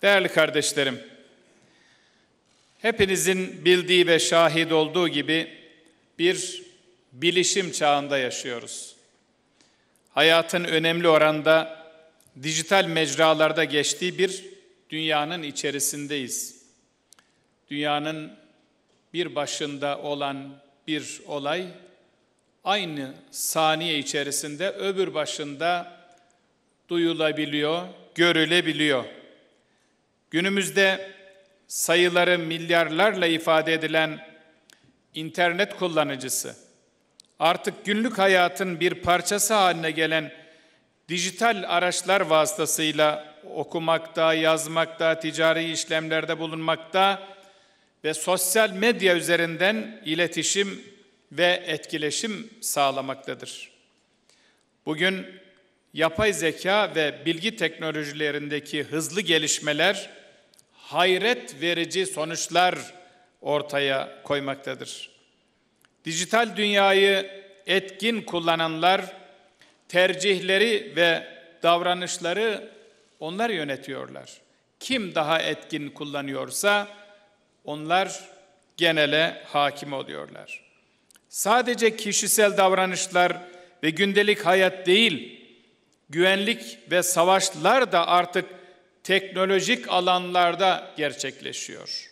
Değerli kardeşlerim, hepinizin bildiği ve şahit olduğu gibi bir bilişim çağında yaşıyoruz. Hayatın önemli oranda dijital mecralarda geçtiği bir dünyanın içerisindeyiz. Dünyanın bir başında olan bir olay, aynı saniye içerisinde öbür başında duyulabiliyor, görülebiliyor. Günümüzde sayıları milyarlarla ifade edilen internet kullanıcısı, artık günlük hayatın bir parçası haline gelen dijital araçlar vasıtasıyla okumakta, yazmakta, ticari işlemlerde bulunmakta ve sosyal medya üzerinden iletişim ve etkileşim sağlamaktadır. Bugün yapay zeka ve bilgi teknolojilerindeki hızlı gelişmeler hayret verici sonuçlar ortaya koymaktadır. Dijital dünyayı etkin kullananlar tercihleri ve davranışları onlar yönetiyorlar. Kim daha etkin kullanıyorsa onlar genele hakim oluyorlar. Sadece kişisel davranışlar ve gündelik hayat değil, güvenlik ve savaşlar da artık teknolojik alanlarda gerçekleşiyor.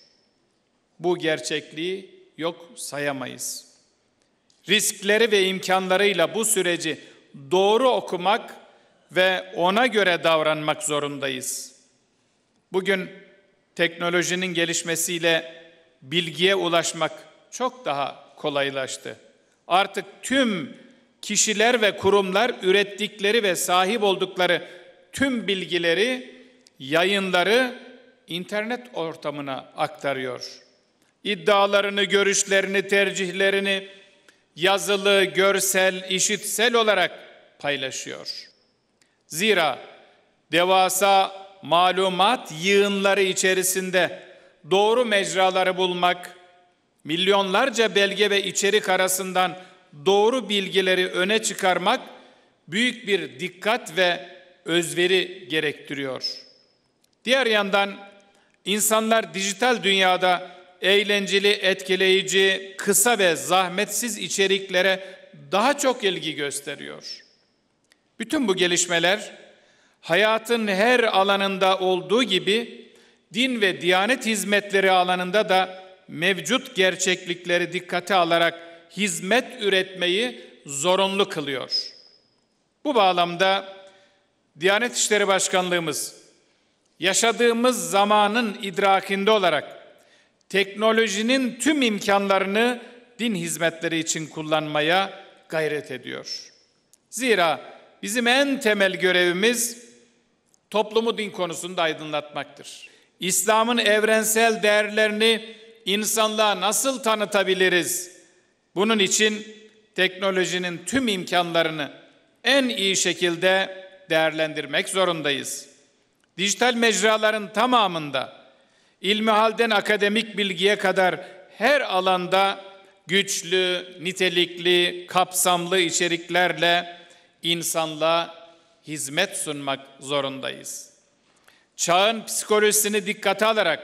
Bu gerçekliği yok sayamayız. Riskleri ve imkanlarıyla bu süreci doğru okumak ve ona göre davranmak zorundayız. Bugün teknolojinin gelişmesiyle bilgiye ulaşmak çok daha kolaylaştı. Artık tüm kişiler ve kurumlar ürettikleri ve sahip oldukları tüm bilgileri, yayınları internet ortamına aktarıyor. İddialarını, görüşlerini, tercihlerini yazılı, görsel, işitsel olarak paylaşıyor. Zira devasa malumat yığınları içerisinde doğru mecraları bulmak, milyonlarca belge ve içerik arasından doğru bilgileri öne çıkarmak büyük bir dikkat ve özveri gerektiriyor. Diğer yandan insanlar dijital dünyada eğlenceli, etkileyici, kısa ve zahmetsiz içeriklere daha çok ilgi gösteriyor. Bütün bu gelişmeler hayatın her alanında olduğu gibi din ve diyanet hizmetleri alanında da mevcut gerçeklikleri dikkate alarak hizmet üretmeyi zorunlu kılıyor. Bu bağlamda Diyanet İşleri Başkanlığımız yaşadığımız zamanın idrakinde olarak teknolojinin tüm imkanlarını din hizmetleri için kullanmaya gayret ediyor. Zira bizim en temel görevimiz toplumu din konusunda aydınlatmaktır. İslam'ın evrensel değerlerini insanlığa nasıl tanıtabiliriz? Bunun için teknolojinin tüm imkanlarını en iyi şekilde değerlendirmek zorundayız. Dijital mecraların tamamında ilmihalden akademik bilgiye kadar her alanda güçlü, nitelikli, kapsamlı içeriklerle insanlığa hizmet sunmak zorundayız. Çağın psikolojisini dikkate alarak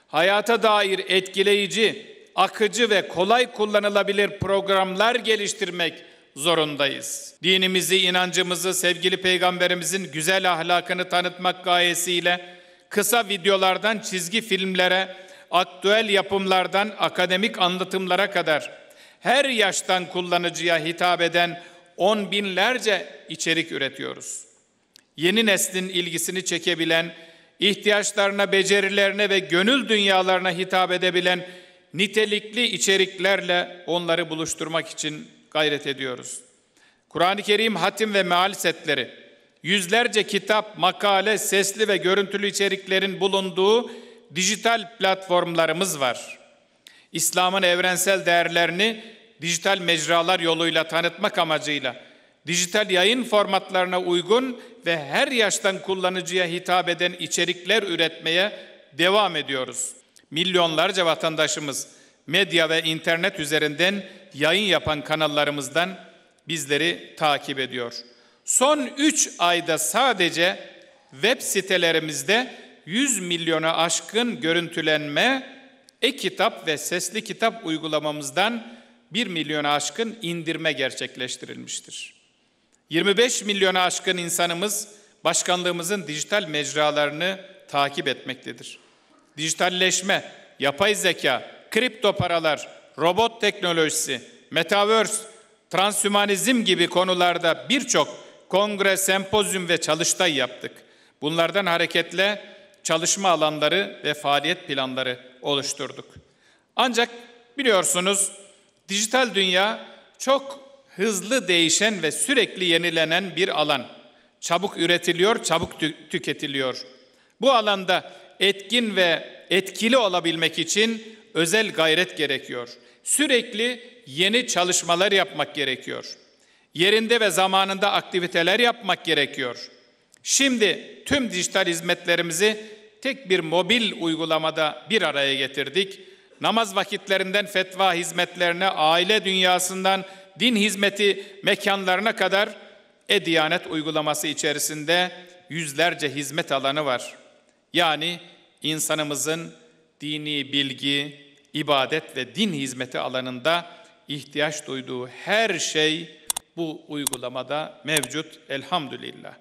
hayata dair etkileyici, akıcı ve kolay kullanılabilir programlar geliştirmek zorundayız. Dinimizi, inancımızı, sevgili Peygamberimizin güzel ahlakını tanıtmak gayesiyle kısa videolardan çizgi filmlere, aktüel yapımlardan akademik anlatımlara kadar her yaştan kullanıcıya hitap eden on binlerce içerik üretiyoruz. Yeni neslin ilgisini çekebilen, ihtiyaçlarına, becerilerine ve gönül dünyalarına hitap edebilen nitelikli içeriklerle onları buluşturmak için gayret ediyoruz. Kur'an-ı Kerim hatim ve meal setleri, yüzlerce kitap, makale, sesli ve görüntülü içeriklerin bulunduğu dijital platformlarımız var. İslam'ın evrensel değerlerini dijital mecralar yoluyla tanıtmak amacıyla dijital yayın formatlarına uygun ve her yaştan kullanıcıya hitap eden içerikler üretmeye devam ediyoruz. Milyonlarca vatandaşımız medya ve internet üzerinden yayın yapan kanallarımızdan bizleri takip ediyor. Son 3 ayda sadece web sitelerimizde 100 milyona aşkın görüntülenme, e-kitap ve sesli kitap uygulamamızdan 1 milyona aşkın indirme gerçekleştirilmiştir. 25 milyona aşkın insanımız başkanlığımızın dijital mecralarını takip etmektedir. Dijitalleşme, yapay zeka, kripto paralar, robot teknolojisi, metaverse, transhümanizm gibi konularda birçok kongre, sempozyum ve çalıştay yaptık. Bunlardan hareketle çalışma alanları ve faaliyet planları oluşturduk. Ancak biliyorsunuz dijital dünya çok hızlı değişen ve sürekli yenilenen bir alan. Çabuk üretiliyor, çabuk tüketiliyor. Bu alanda etkin ve etkili olabilmek için özel gayret gerekiyor. Sürekli yeni çalışmalar yapmak gerekiyor. Yerinde ve zamanında aktiviteler yapmak gerekiyor. Şimdi tüm dijital hizmetlerimizi tek bir mobil uygulamada bir araya getirdik. Namaz vakitlerinden fetva hizmetlerine, aile dünyasından din hizmeti mekanlarına kadar e-Diyanet uygulaması içerisinde yüzlerce hizmet alanı var. Yani insanımızın dini bilgi, ibadet ve din hizmeti alanında ihtiyaç duyduğu her şey bu uygulamada mevcut elhamdülillah.